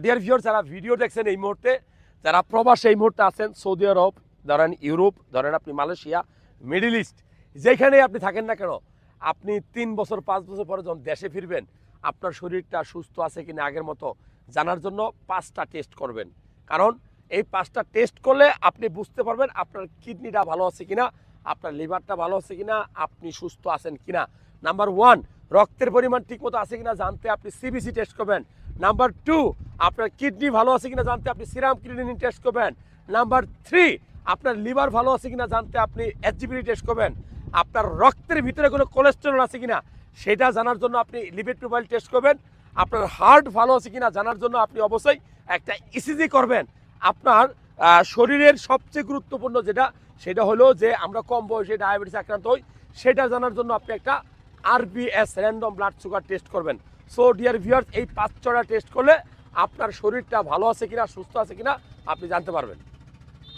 Dear viewer, যারা video দেখছেন এই মুহূর্তে, যারা প্রবাসে এই মুহূর্তে আছেন, সৌদি আরব, ধরেন ইউরোপ, ধরেন আপনি মালয়েশিয়া, মিডল ইস্ট, যেখানেই আপনি থাকেন না কেন, আপনি 3 বছর 5 বছর পরে যখন দেশে ফিরবেন, আপনার শরীরটা সুস্থ আছে কিনা আগের মতো জানার জন্য 5টা টেস্ট করবেন। কারণ এই 5টা টেস্ট করলে আপনি বুঝতে পারবেন আপনার কিডনিটা ভালো আছে কিনা, আপনার লিভারটা ভালো আছে কিনা, আপনি সুস্থ আছেন কিনা। নাম্বার 1, রক্তের পরিমাণ ঠিকমতো আছে কিনা জানতে আপনি সিবিসি টেস্ট করবেন। নাম্বার 2, আপনার কিডনি ভালো আছে কিনা জানতে আপনি সিরাম ক্রিয়েটিনিন টেস্ট করবেন। নাম্বার 3, আপনার লিভার ভালো আছে কিনা জানতে আপনি এইচবিএল টেস্ট করবেন। আপনার রক্তের ভিতরে কোনো কোলেস্টেরল আছে কিনা সেটা জানার জন্য আপনি লিপিড প্রোফাইল টেস্ট করবেন। আপনার হার্ট ভালো আছে কিনা জানার জন্য আপনি অবশ্যই একটা ইসিজি করবেন। আপনার শরীরের সবচেয়ে গুরুত্বপূর্ণ সেটা হলো যে আমরা কম বয়সে ডায়াবেটিস আক্রান্ত হই, সেটা জানার জন্য আপনি একটা RBS random blood sugar test করবেন। সো ডিয়ার ভিউয়ার্স, এই 5-6টা টেস্ট করলে আপনার শরীরটা ভালো আছে কিনা, সুস্থ আছে কিনা আপনি জানতে পারবেন।